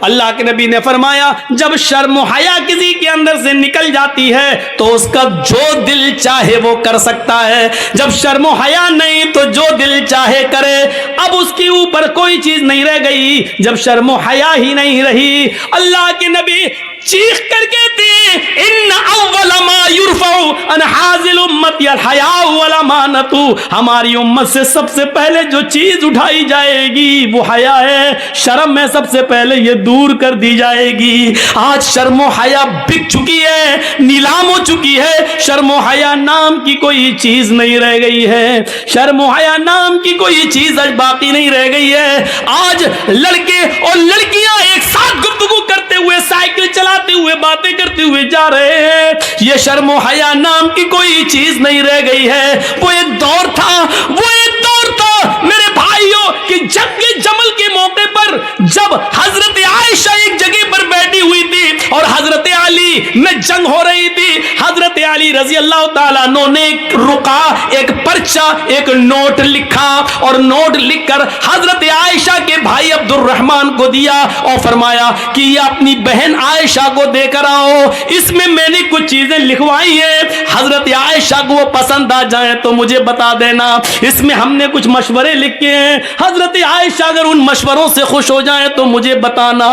اللہ کے نبی نے فرمایا جب شرم و حیا کسی کے اندر سے نکل جاتی ہے تو اس کا جو دل چاہے وہ کر سکتا ہے، جب شرم و حیا نہیں تو جو دل چاہے کرے۔ اب اس کے اوپر کوئی چیز نہیں رہ گئی جب شرم و حیا ہی نہیں رہی۔ اللہ کے نبی چیخ کر کہتے ہیں ان اول ما یرفع عن حاذل امت الحیاء والامانۃ، ہماری امت سے سب سے پہلے جو چیز اٹھائی جائے گی وہ حیا ہے، شرم میں سب سے پہلے یہ دور کر دی جائے گی۔ آج شرم و حیا بک چکی ہے، نیلام ہو چکی ہے، شرم و حیا نام کی کوئی چیز نہیں رہ گئی ہے، شرم و حیا نام کی کوئی چیز آج باقی نہیں رہ گئی ہے۔ آج لڑکے اور لڑکیاں ایک ساتھ گفتگو کرتے ہوئے، سائیکل چلاتے ہوئے، باتیں کرتے ہوئے جا رہے ہیں، یہ شرم و حیا نام کی کوئی چیز نہیں رہ گئی ہے۔ وہ ایک دور تھا، وہ ایک دور تھا میرے بھائیوں کہ جنگ جمل کے موقع پر جب حضرت عائشہ ایک جگہ پر بیٹھی ہوئی تھی اور حضرت علی میں جنگ ہو رہی تھی، حضرت علی رضی اللہ تعالیٰ عنہ نے ایک رکا، ایک پرچہ، ایک نوٹ لکھا اور نوٹ لکھ کر حضرت عائشہ کے بھائی عبد الرحمن کو دیا اور فرمایا کہ یہ اپنی بہن عائشہ کو دے کر آؤ، اس میں میں نے کچھ چیزیں لکھوائی ہیں، حضرت عائشہ کو وہ پسند آ جائیں تو مجھے بتا دینا، اس میں ہم نے کچھ مشورے لکھے ہیں، حضرت عائشہ اگر ان مشوروں سے خوش ہو جائیں تو مجھے بتانا۔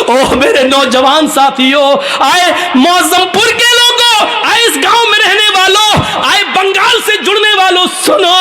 اوہ میرے نوجوان ساتھیوں، آئے معظم پور کے لوگوں، آئے اس گاؤں میں رہنے والوں، آئے بنگال سے جڑنے والوں، سنو،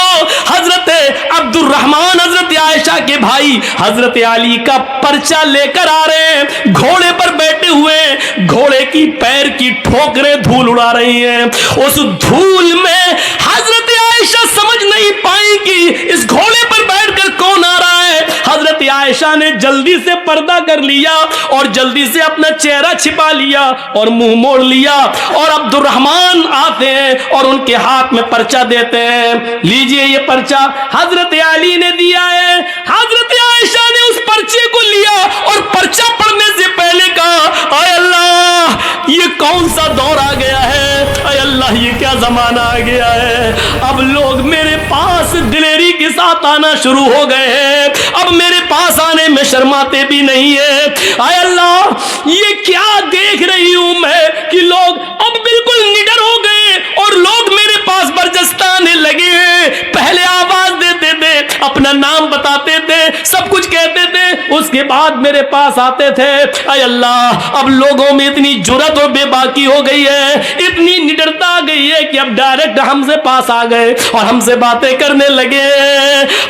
حضرت عبد الرحمن حضرت عائشہ کے بھائی حضرت علی کا پرچہ لے کر آ رہے ہیں، گھوڑے پر بیٹھے ہوئے، گھوڑے کی پیر کی ٹھوکریں دھول اڑا رہی ہیں، اس دھول میں حضرت عائشہ سمجھ نہیں پائیں کہ اس گھوڑے پر بیٹھ کر کون آ رہا ہے۔ حضرت عائشہ نے جلدی سے پردہ کر لیا اور جلدی سے اپنا چہرہ چھپا لیا اور منہ موڑ لیا، اور عبد الرحمن آتے ہیں اور ان کے ہاتھ میں پرچہ دیتے ہیں، لیجئے یہ پرچہ حضرت علی نے دیا ہے۔ حضرت عائشہ نے اس پرچے کو لیا اور پرچہ پڑھنے سے پہلے کہا اے اللہ یہ کون سا دور آ گیا ہے، اے اللہ یہ کیا زمانہ آ گیا ہے، اب لوگ میرے پاس دلیری کے ساتھ آنا شروع ہو گئے ہیں، اب میرے پاس آنے میں شرماتے بھی نہیں ہیں، اے اللہ یہ کیا دیکھ رہی ہوں میں کہ لوگ اب بالکل نڈر ہو گئے اور لوگ میرے پاس برجستہ آنے لگے ہیں، پہلے آواز دیتے تھے، اپنا نام بتاتے تھے، سب کچھ کہتے تھے، اس کے بعد میرے پاس آتے تھے، اے اللہ اب لوگوں میں اتنی جرأت اور بے باکی ہو گئی ہے، اتنی نڈرتا آ گئی ہے کہ اب ڈائریکٹ ہم سے پاس آ گئے اور ہم سے باتیں کرنے لگے۔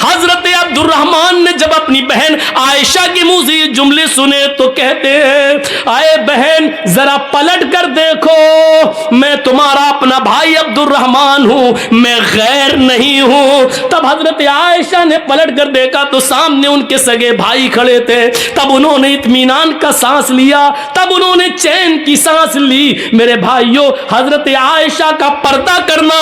حضرت عبد الرحمن نے جب اپنی بہن عائشہ کے منہ سے یہ جملے سنے تو کہتے ہیں اے بہن ذرا پلٹ کر دیکھو، میں تمہارا اپنا بھائی عبد الرحمن ہوں، میں غیر نہیں ہوں۔ تب حضرت عائشہ نے پلٹ کر دیکھا تو سامنے ان کے سگے بھائی کھڑے تھے، تب انہوں نے اطمینان کا سانس لیا، تب انہوں نے چین کی سانس لی۔ میرے بھائیوں، حضرت عائشہ کا پردہ کرنا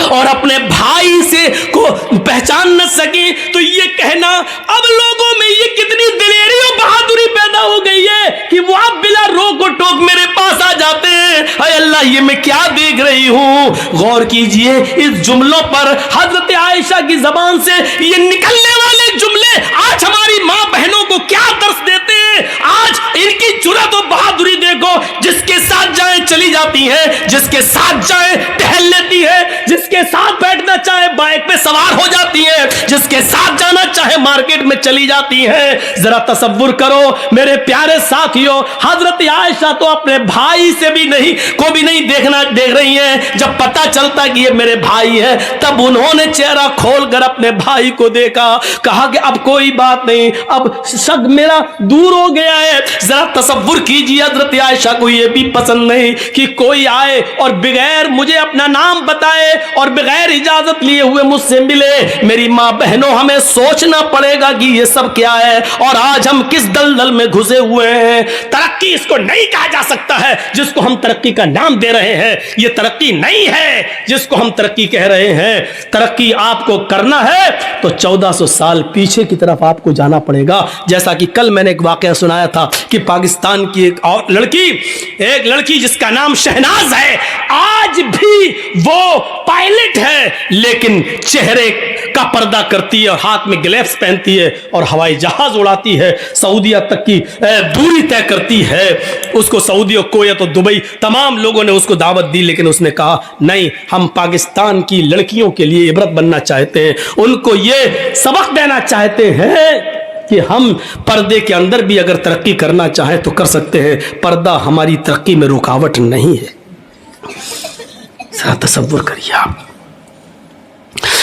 اور اپنے بھائی سے کو پہچان نہ سکیں تو یہ کہنا، اب لوگوں میں یہ کتنی دلیری اور بہادری پیدا ہو گئی ہے کہ وہ اب بلا روک و ٹوک میرے پاس آ جاتے ہیں۔ اے اللہ یہ میں کیا دیکھ رہی ہوں، غور کیجئے اس جملوں پر، حضرت عائشہ کی زبان سے یہ نکلنے والے جملے آج ہماری ماں بہنوں کو کیا درس دیتے ہیں۔ آج ان کی جرأت و بہادری دیکھو، جس کے ساتھ جائیں چلی جاتی ہیں، جس کے ساتھ جائیں ٹہل لیتی ہے، جس کے ساتھ بیٹھنا چاہے بائک پہ سوار ہو جاتی ہے، جس کے ساتھ جانا چاہے مارکیٹ میں چلی جاتی ہے۔ ذرا تصور کرو میرے پیارے ساتھیوں، حضرت عائشہ تو اپنے بھائی سے بھی نہیں دیکھ رہی ہیں، جب پتہ چلتا کہ یہ میرے بھائی ہے تب انہوں نے چہرہ کھول کر اپنے بھائی کو دیکھا، کہا کہ اب کوئی بات نہیں، اب شک میرا دور ہو گیا ہے۔ ذرا تصور کیجیے حضرت عائشہ کو یہ بھی پسند نہیں کہ کوئی آئے اور بغیر مجھے اپنا نام بتائے اور بغیر اجازت لیے ہوئے مجھ سے ملے۔ میری ماں بہنوں ہمیں سوچنا پڑے گا کہ یہ سب کیا ہے اور آج ہم کس دلدل میں گھسے ہوئے ہیں۔ ترقی ترقی اس کو نہیں کہا جا سکتا ہے جس کو ہم ترقی کا نام دے رہے ہیں. یہ ترقی نہیں ہے جس کو ہم ترقی کہہ رہے ہیں. ترقی آپ کو کرنا ہے تو 1400 سال پیچھے کی طرف آپ کو جانا پڑے گا. جیسا کہ کل میں نے ایک واقعہ سنایا تھا کہ پاکستان کی ایک لڑکی جس کا نام شہناز ہے, آج بھی وہ پائلٹ ہے لیکن چہرے کا پردہ کرتی ہے اور ہاتھ میں گلیوز پہنتی ہے اور ہوائی جہاز اڑاتی ہے, سعودیہ تک کی دوری طے کرتی ہے. اس کو سعودی اور کویت اور دبئی تمام لوگوں نے اس کو دعوت دی, لیکن اس نے کہا نہیں, ہم پاکستان کی لڑکیوں کے لیے عبرت بننا چاہتے ہیں, ان کو یہ سبق دینا چاہتے ہیں کہ ہم پردے کے اندر بھی اگر ترقی کرنا چاہیں تو کر سکتے ہیں. پردہ ہماری ترقی میں رکاوٹ نہیں ہے. ذرا تصور کریے آپ,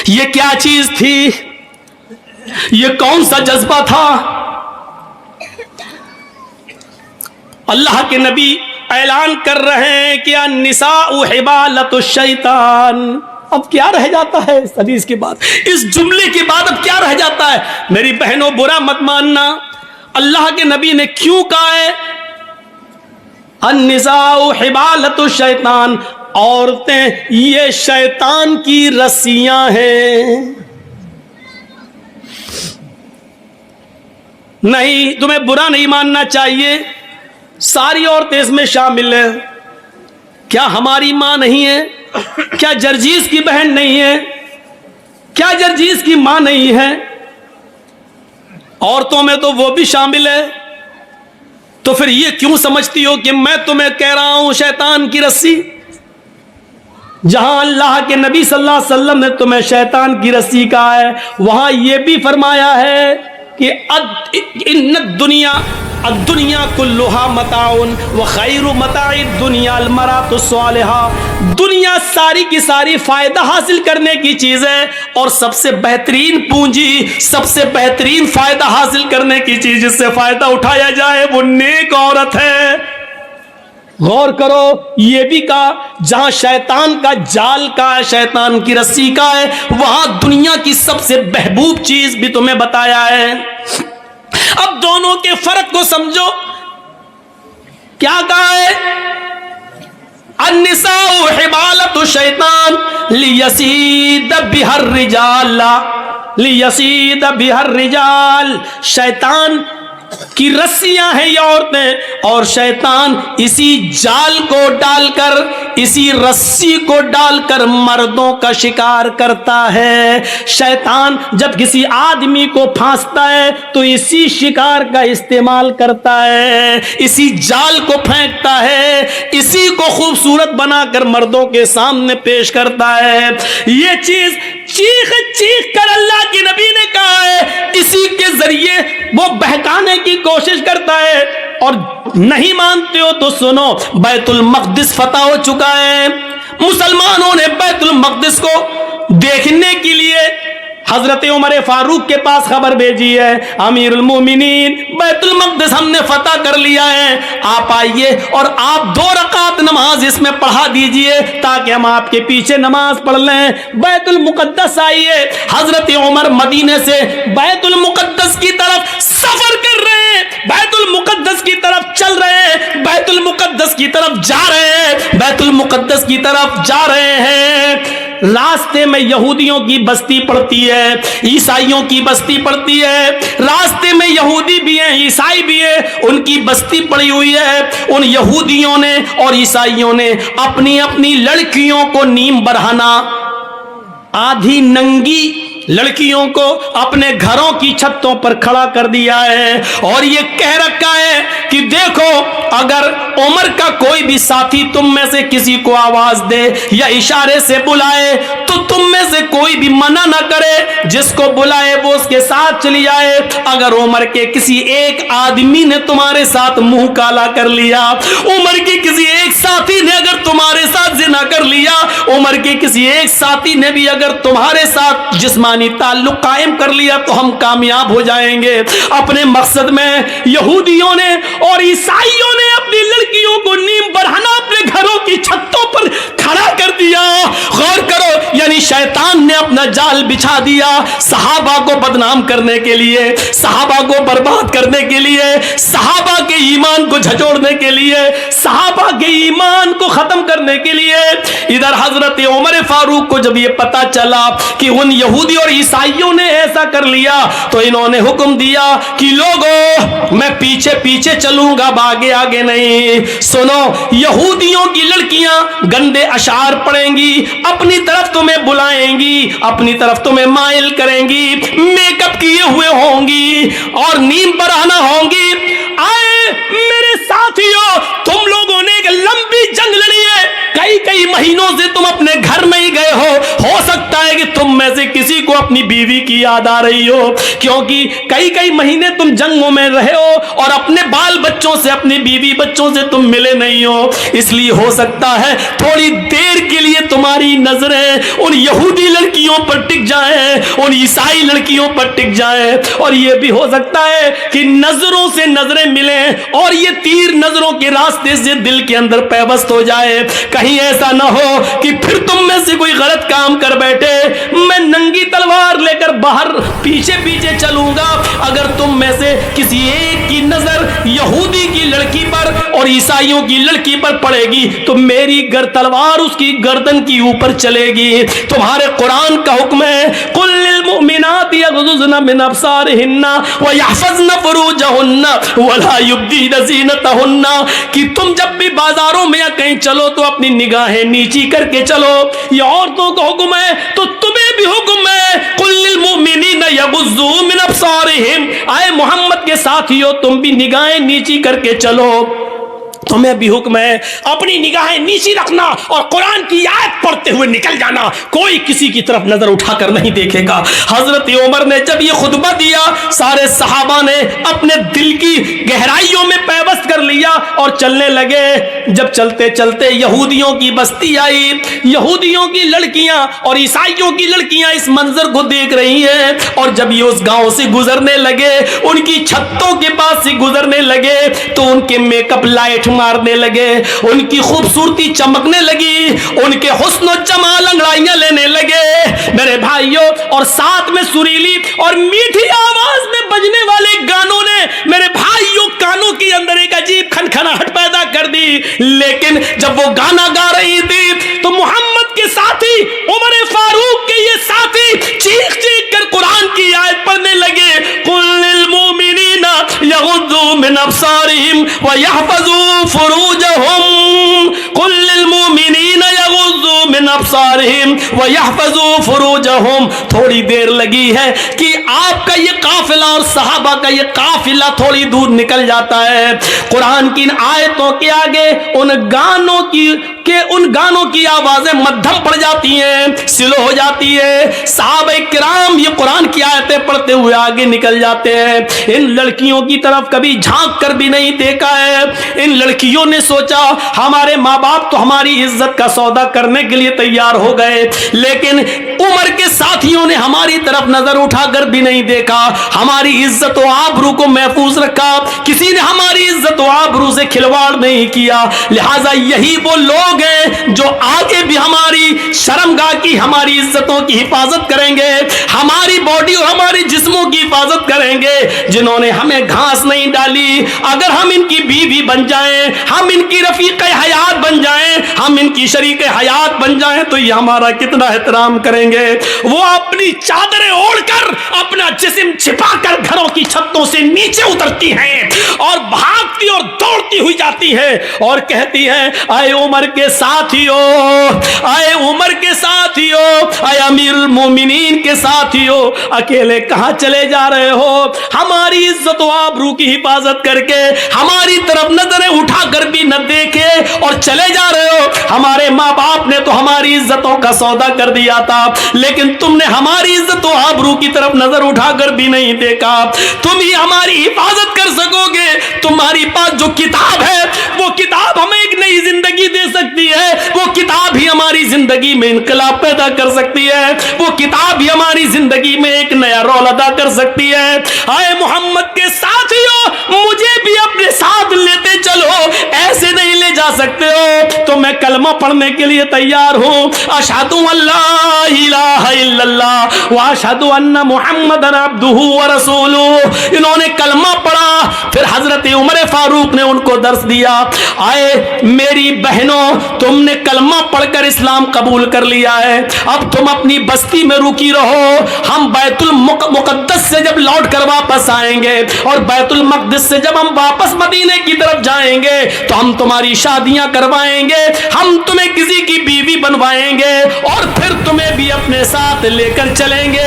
یہ کیا چیز تھی, یہ کون سا جذبہ تھا. اللہ کے نبی اعلان کر رہے ہیں کہ النساء حبالۃ الشیطان. اب کیا رہ جاتا ہے اس حدیث کے بعد, اس جملے کے بعد اب کیا رہ جاتا ہے؟ میری بہنوں برا مت ماننا, اللہ کے نبی نے کیوں کہا ہے النساء حبالۃ الشیطان, عورتیں یہ شیطان کی رسیاں ہیں. نہیں, تمہیں برا نہیں ماننا چاہیے, ساری عورتیں اس میں شامل ہیں. کیا ہماری ماں نہیں ہے؟ کیا جرجیز کی بہن نہیں ہے؟ کیا جرجیز کی ماں نہیں ہے؟ عورتوں میں تو وہ بھی شامل ہے. تو پھر یہ کیوں سمجھتی ہو کہ میں تمہیں کہہ رہا ہوں شیطان کی رسی؟ جہاں اللہ کے نبی صلی اللہ علیہ وسلم نے تمہیں شیطان کی رسی کہا ہے, وہاں یہ بھی فرمایا ہے کہ ان الدنیا کلھا متاع وخیر متاع الدنیا المرأۃ الصالحہ. دنیا ساری کی ساری فائدہ حاصل کرنے کی چیز ہے, اور سب سے بہترین پونجی, سب سے بہترین فائدہ حاصل کرنے کی چیز جس سے فائدہ اٹھایا جائے وہ نیک عورت ہے. غور کرو, یہ بھی کہا جہاں شیطان کا جال کا ہے, شیطان کی رسی کا ہے, وہاں دنیا کی سب سے محبوب چیز بھی تمہیں بتایا ہے. اب دونوں کے فرق کو سمجھو. کیا کہا ہے؟ النساء حبالۃ الشیطان لیصید بها الرجال, لیصید بها الرجال. شیطان کی رسیاں ہیں یہ عورتیں, اور شیطان اسی جال کو ڈال کر, اسی رسی کو ڈال کر مردوں کا شکار کرتا ہے. شیطان جب کسی آدمی کو پھانستا ہے تو اسی شکار کا استعمال کرتا ہے, اسی جال کو پھینکتا ہے, اسی کو خوبصورت بنا کر مردوں کے سامنے پیش کرتا ہے. یہ چیز چیخ چیخ کر اللہ کے نبی نے کہا ہے, اسی کے ذریعے وہ بہکانے کی کوشش کرتا ہے. اور نہیں مانتے ہو تو سنو, بیت المقدس فتح ہو چکا ہے. مسلمانوں نے بیت المقدس کو دیکھنے کے لیے حضرت عمر فاروق کے پاس خبر بھیجی ہے, امیر المومنین بیت المقدس ہم نے فتح کر لیا ہے, آپ آئیے اور آپ 2 رکعت نماز اس میں پڑھا دیجئے تاکہ ہم آپ کے پیچھے نماز پڑھ لیں. بیت المقدس آئیے. حضرت عمر مدینے سے بیت المقدس کی طرف سفر کر رہے ہیں, بیت المقدس کی طرف چل رہے ہیں, بیت المقدس کی طرف جا رہے ہیں, بیت المقدس کی طرف جا رہے ہیں. راستے میں یہودیوں کی بستی پڑتی ہے, عیسائیوں کی بستی پڑتی ہے. راستے میں یہودی بھی ہیں, عیسائی بھی ہیں, ان کی بستی پڑی ہوئی ہے. ان یہودیوں نے اور عیسائیوں نے اپنی اپنی لڑکیوں کو نیم برہنہ, آدھی ننگی لڑکیوں کو اپنے گھروں کی چھتوں پر کھڑا کر دیا ہے, اور یہ کہہ رکھا ہے کہ دیکھو اگر عمر کا کوئی بھی ساتھی تم میں سے کسی کو آواز دے یا اشارے سے بلائے تو تم میں سے کوئی بھی منع نہ کرے, جس کو بلائے وہ اس کے ساتھ چلی جائے. اگر عمر کے کسی ایک آدمی نے تمہارے ساتھ منہ کالا کر لیا, عمر کے کسی ایک ساتھی نے اگر تمہارے ساتھ زنا کر لیا, عمر کے کسی ایک ساتھی نے بھی اگر تمہارے ساتھ جسمانی تعلق قائم کر لیا تو ہم کامیاب ہو جائیں گے. اپنے مقصد میں یہودیوں نے اور عیسائیوں نے اپنی لڑکیوں کو نیم برہنہ اپنے گھروں کی چھتوں پر کھڑا کر دیا. غور کرو, یعنی شیطان نے اپنا جال بچھا دیا صحابہ کو بدنام کرنے کے لیے, صحابہ کو برباد کرنے کے لیے, صحابہ کے ایمان کو को झचोड़ने के लिए, सहाबा के ईमान को खत्म करने के लिए। इधर हजरत उमर फारूक को जब ये पता चला कि उन यहूदी और ईसाइयों ने ऐसा कर लिया, तो इन्होंने हुक्म दिया कि लोगों मैं पीछे पीछे चलूंगा, आगे आगे नहीं। सुनो, यहूदियों की लड़कियां गंदे अशार पढ़ेंगी, अपनी तरफ तुम्हें बुलाएंगी, अपनी तरफ तुम्हें माइल करेंगी, मेकअप किए हुए होंगी और नीम पर आना होंगी। आए मेरे साथियों, तुम लोगों ने एक लंबी जंग लड़ी है, कई कई महीनों से तुम अपने घर में ही गए हो सकता है कि तुम में से किसी को अपनी बीवी की याद आ रही हो, क्योंकि कई कई महीने तुम जंगों में रहे हो और अपने बाल बच्चों से, अपनी बीवी बच्चों से तुम मिले नहीं हो। इसलिए हो सकता है थोड़ी देर के लिए तुम्हारी नजरें उन यहूदी लड़कियों पर टिक जाए, उन ईसाई लड़कियों पर टिक जाए, और यह भी हो सकता है कि नजरों से नजरें मिले और ये तीर नजरों के रास्ते से दिल के अंदर पैबस्त हो जाए। कहीं ऐसा ना हो कि फिर तुम में से कोई गलत काम कर बैठे, मैं नंगी तलवार लेकर बाहर पीछे पीछे चलूंगा। अगर तुम में से किसी एक की नजर यहूदी की लड़की पर और ईसाइयों की लड़की पर पड़ेगी तो मेरी तलवार उसकी गर्दन की ऊपर चलेगी। तुम्हारे कुरान का हुक्म है, कुल लिल मुमिनाति यगुज़ुज़्न मिन अब्सारिहिन्ना व यहफ़ज़्न फ़ुरूजहुन्ना वला युब्दीन ज़ीनतहुन्ना, कि तुम जब भी बाजारों में या कहीं चलो तो अपनी निगाहें नीची करके चलो। ये औरतों का हुक्म है तो तुम्हें भी हुक्म है, कुल लिल मुमिनीना यगुज़्ज़ू मिन अब्सारिहिम। आए मोहम्मद के साथियों, तुम भी निगाहें नीची करके चलो। तुम्हें भी हुक्म है अपनी निगाहें नीची रखना और कुरान की आयत पढ़ते हुए निकल जाना, कोई किसी की तरफ नजर उठाकर नहीं देखेगा। हजरत उमर ने जब ये खुतबा दिया, सारे सहाबा ने अपने दिल की गहराइयों में पैबस्त कर लिया और चलने लगे। जब चलते चलते यहूदियों की बस्ती आई, यहूदियों की लड़कियां और ईसाइयों की लड़कियां इस मंजर को देख रही हैं, और जब ये उस गांव से गुजरने लगे, उनकी छतों के पास से गुजरने लगे, तो उनके मेकअप लाइट मारने लगे, उनकी खूबसूरती चमकने लगी, उनके हुस्न और जमाल अंगड़ाइयां लेने लगे मेरे भाइयों। और साथ में सुरीली और मीठी आवाज में बजने वाले गानों ने मेरे भाइयों कानों के अंदर एक अजीब खनखनाहट पैदा कर दी। लेकिन जब वो गाना गा रही थी तो मोहम्मद के साथी, उमर फारूक के ये साथी चीख चीख कर कुरान की आयत पढ़ने लगे, कुल लिल मुमिनीना यगुद्दू मिन अब्सारिहिम व यहफ़ज़ू फुरूजहुम, कुल लिल मुमिनीना यगुद्दू मिन अब्सारिहिम व यहफ़ज़ू फुरूजहुम। थोड़ी देर लगी है कि आपका ये काफिला और सहाबा का ये काफिला थोड़ी दूर निकल जाता है। कुरान की इन आयतों के आगे उन गानों की आवाजें मध्यम पड़ जाती हैं, स्लो हो जाती है। सहाबा किराम ये कुरान की आयतें पढ़ते हुए आगे निकल जाते हैं। इन लड़कियों की तरफ कभी झांक कर भी नहीं देखा है। इन लड़कियों ने सोचा हमारे माँ बाप तो हमारी इज्जत का सौदा करने के लिए तैयार हो गए, लेकिन उमर के साथियों ने हमारी तरफ नजर उठाकर भी नहीं देखा, हमारी इज्जत और आबरू को महफूज रखा, किसी ने हमारी इज्जत और आबरू से खिलवाड़ नहीं किया। लिहाजा यही वो लोग हैं जो आगे भी हमारी शर्मगाह की, हमारी इज्जतों की हिफाजत करेंगे, हमारी बॉडी और हमारी जिस्मों की हिफाजत करेंगे, जिन्होंने हमें घास नहीं डाली। अगर हम इनकी बीवी बन जाएं, हम इनकी रफीक हयात बन जाएं, हम इनकी शरीक हयात बन जाएं, तो ये हमारा कितना एहतराम करेंगे। वो अपनी चादरें ओढ़कर अपना जिस्म छिपाकर घरों की छतों से नीचे उतरती हैं और भागती और दौड़ती हुई जाती है और कहती है, आए उमर के साथियों, आए उमर के साथियों, आए अमीरुल मोमिनीन के साथियों, अकेले कहां चले जा रहे हो? हमारी इज्जत व आबरू की हिफाजत करके हमारी तरफ नजरें उठाकर भी न देखे और चले जा रहे हो। हमारे माँ बाप ने तो हमारी इज्जतों का सौदा कर दिया था, लेकिन तुमने हमारी इज्जत व आबरू की तरफ नजर उठाकर भी नहीं देखा। तुम ही हमारी हिफाजत कर सकोगे। तुम्हारी पास जो किताब है वो किताब हमें एक नई जिंदगी दे सकती है, वो किताब ही हमारी जिंदगी में इनकलाब पैदा कर सकती है, वो किताब ही हमारी जिंदगी में एक नया रोल अदा कर सकती है। आए मोहम्मद के साथियों, मुझे भी अपने साथ लेते चलो, ऐसे नहीं ले जा सकते हो तो मैं कलमा पढ़ने के लिए तैयार हूँ, अशहदु अल्ला इलाहा इल्लल्लाह व अशहदु अन्ना मुहम्मदन अब्दुहु व रसूलुहु। इन्होंने कलमा पढ़ा, फिर हजरत उमर फारूक ने उनको दर्स दिया। आए मेरी बहनों, तुमने कलमा पढ़कर इस्लाम कबूल कर लिया है, अब तुम अपनी बस्ती में रुकी रहो। हम बैतुल मुकद्दस से जब लौट कर वापस आएंगे और बैतुल मक़दिस से जब हम वापस मदीने की तरफ जाएंगे तो हम तुम्हारी शादियां करवाएंगे, हम तुम्हें किसी की बीवी बनवाएंगे और फिर तुम्हें भी अपने साथ लेकर चलेंगे।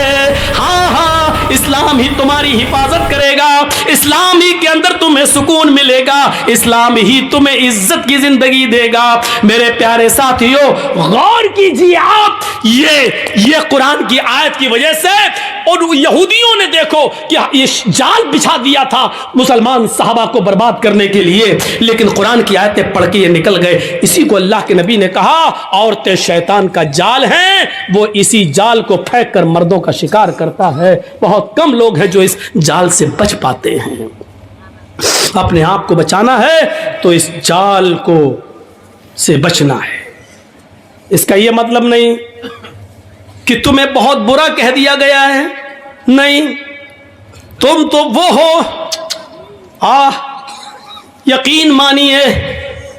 हाँ हाँ, इस्लाम ही तुम्हारी हिफाजत करेगा, इस्लाम ही के अंदर तुम्हें सुकून मिलेगा, इस्लाम ही तुम्हें इज्जत की जिंदगी देगा। मेरे प्यारे साथियों, गौर कीजिए आप, ये कुरान की आयत की वजह से, और यहूदियों ने देखो कि ये जाल बिछा दिया था मुसलमान सहाबा को बर्बाद करने के लिए, लेकिन कुरान की आयतें पढ़ के ये निकल गए। इसी को अल्लाह के नबी ने कहा, औरतें शैतान का जाल हैं, वो इसी जाल को फेंक कर मर्दों का शिकार करता है। बहुत कम लोग हैं जो इस जाल से बच पाते हैं। अपने आप को बचाना है तो इस जाल को से बचना है। इसका यह मतलब नहीं कि तुम्हें बहुत बुरा कह दिया गया है, नहीं, तुम तो वो हो। यकीन मानिए,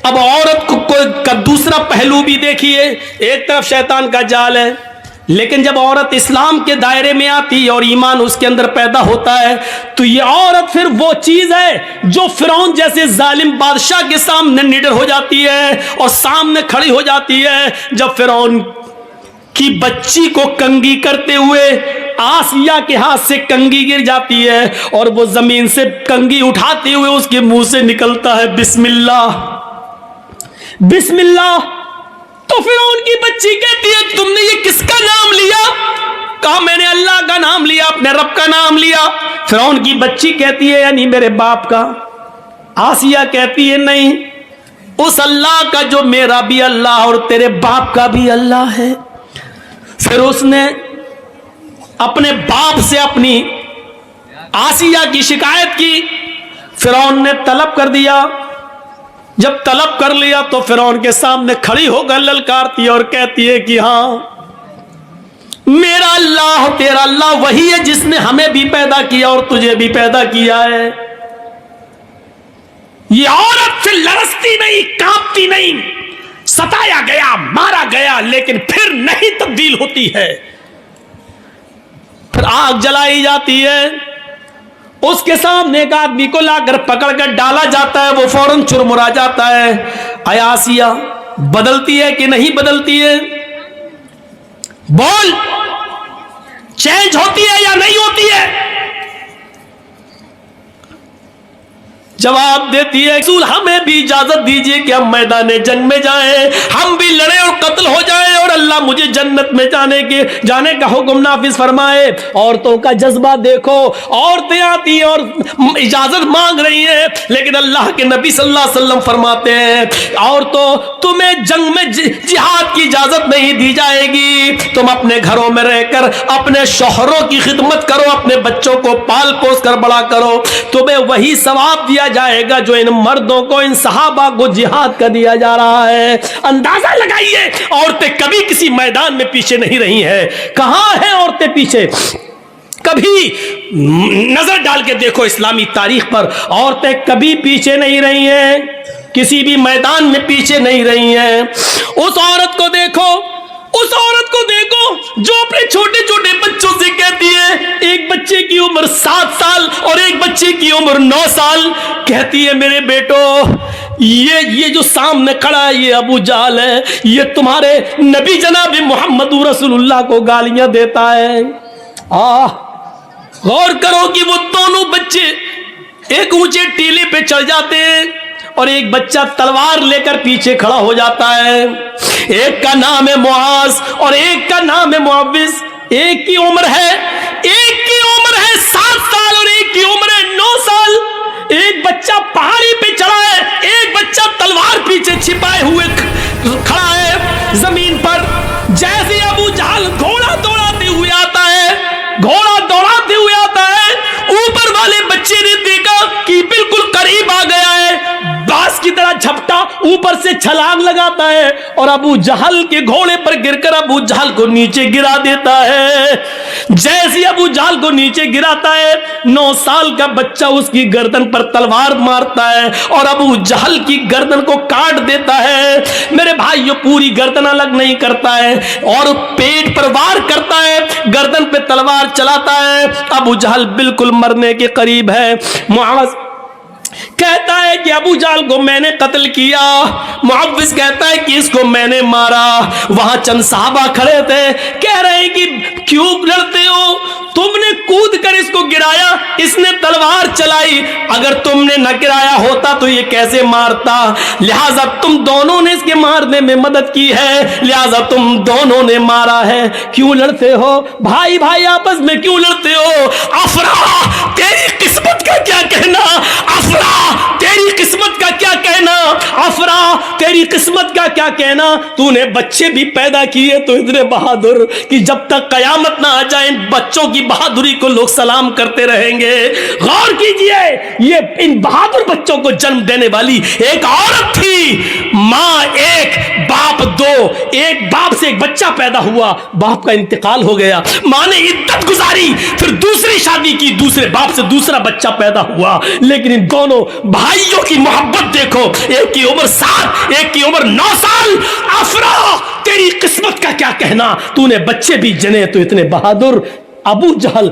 अब औरत का दूसरा पहलू भी देखिए। एक तरफ शैतान का जाल है, लेकिन जब औरत इस्लाम के दायरे में आती है और ईमान उसके अंदर पैदा होता है तो ये औरत फिर वो चीज है जो फिरौन जैसे जालिम बादशाह के सामने निडर हो जाती है और सामने खड़ी हो जाती है। जब फिरौन की बच्ची को कंगी करते हुए आसिया के हाथ से कंगी गिर जाती है और वो जमीन से कंगी उठाते हुए उसके मुंह से निकलता है बिस्मिल्लाह बिस्मिल्लाह, तो फिर उनकी बच्ची कहती है तुमने ये किसका नाम लिया? कहा मैंने अल्लाह का नाम लिया, अपने रब का नाम लिया। फिर उनकी बच्ची कहती है यानी मेरे बाप का। आसिया कहती है नहीं, उस अल्लाह का जो मेरा भी अल्लाह और तेरे बाप का भी अल्लाह है। फिर उसने अपने बाप से अपनी आसिया की शिकायत की, फिरौन ने तलब कर दिया। जब तलब कर लिया तो फिरौन के सामने खड़ी होकर ललकारती और कहती है कि हाँ, मेरा अल्लाह तेरा अल्लाह वही है जिसने हमें भी पैदा किया और तुझे भी पैदा किया है। ये औरत फिर लरसती नहीं, कांपती नहीं, सताया गया, मारा गया, लेकिन फिर नहीं तब्दील होती है। फिर आग जलाई जाती है, उसके सामने एक आदमी को लाकर पकड़कर डाला जाता है, वो फौरन चुरमुरा जाता है। आसिया बदलती है कि नहीं बदलती है? बोल, चेंज होती है या नहीं होती है? जवाब देती है रसूल हमें भी इजाजत दीजिए कि हम मैदान जंग में जाएं, हम भी लड़े और कत्ल हो जाएं और अल्लाह मुझे जन्नत में जाने का हुक्म नाफिज फरमाए। औरतों का जज्बा देखो, औरतें आती हैं और इजाजत मांग रही हैं, लेकिन अल्लाह के नबी सल्लल्लाहु अलैहि वसल्लम फरमाते हैं औरतों तुम्हें जंग में जिहाद की इजाजत नहीं दी जाएगी, तुम अपने घरों में रहकर अपने शौहरों की खिदमत करो, अपने बच्चों को पाल पोस कर बड़ा करो, तुम्हें वही सवाब दिया जाएगा जो इन मर्दों को, इन सहाबा को जिहाद का दिया जा रहा है। अंदाजा लगाइए, औरतें कभी किसी मैदान में पीछे नहीं रही हैं। कहां हैं औरतें पीछे? कभी नजर डाल के देखो इस्लामी तारीख पर, औरतें कभी पीछे नहीं रही हैं, किसी भी मैदान में पीछे नहीं रही हैं। उस औरत को देखो, उस औरत को देखो जो अपने छोटे छोटे बच्चों से कहती है, एक बच्चे की उम्र 7 साल और एक बच्चे की उम्र 9 साल, कहती है मेरे बेटो ये जो सामने खड़ा है ये अबू जाल है, ये तुम्हारे नबी जनाब मोहम्मद रसूलुल्लाह को गालियां देता है। गौर करो कि वो दोनों बच्चे एक ऊंचे टीले पे चढ़ जाते हैं और एक बच्चा तलवार लेकर पीछे खड़ा हो जाता है। एक का नाम है मुआज और एक का नाम है मुअव्विस। एक की उम्र है 7 साल और एक की उम्र है 9 साल। एक बच्चा पहाड़ी पे चढ़ा है, एक बच्चा तलवार पीछे छिपाए हुए खड़ा है जमीन पर। जैसे अबू जहल घोड़ा दौड़ाते हुए आता है, ऊपर वाले बच्चे ने देखा कि बिल्कुल करीब आ गया है, बास की तरह झपटा ऊपर से छलांग लगाता है और अबू जहल के घोड़े पर गिरकर अबू जहल को नीचे गिरा देता है। जैसे अबू जहल को नीचे गिराता है 9 साल का बच्चा उसकी गर्दन पर तलवार मारता है और अबू जहल की गर्दन को काट देता है। मेरे भाइयों, पूरी गर्दन अलग नहीं करता है और पेट पर वार करता है, गर्दन पे तलवार चलाता है। अबू जहल बिल्कुल मरने के करीब है। मुआविज कहता है कि अबू जहल को मैंने कत्ल किया। मुअव्विज़ कहता है कि इसको मैंने मारा। वहां चंद साहबा खड़े थे, कह रहे हैं कि क्यों लड़ते हो, तुमने कूद कर इसको गिराया, इसने तलवार चलाई, अगर तुमने न गिराया होता तो ये कैसे मारता, लिहाजा तुम दोनों ने इसके मारने में मदद की है, लिहाजा तुम दोनों ने मारा है। क्यों लड़ते हो भाई, भाई आपस में क्यों लड़ते हो? अफरा तेरी किस्मत का क्या कहना, अफरा तेरी किस्मत का क्या कहना, अफरा तेरी किस्मत का क्या कहना। तूने बच्चे भी पैदा किए तो इतने बहादुर कि जब तक कयामत ना आ जाए बच्चों की बहादुरी को लोग सलाम करते रहेंगे। गौर कीजिए, ये इन बहादुर बच्चों को जन्म देने वाली एक औरत थी। मां एक, बाप दो। एक बाप से एक बच्चा पैदा हुआ, बाप का इंतकाल हो गया, मां ने इद्दत गुजारी, फिर दूसरी शादी की, दूसरे बाप से दूसरा बच्चा पैदा हुआ। लेकिन इन दोनों भाइयों की मोहब्बत देखो, एक की उम्र 7, एक की उम्र 9 साल। अफरा तेरी किस्मत का क्या कहना, तूने बच्चे भी जने तो इतने बहादुर। अबू जहल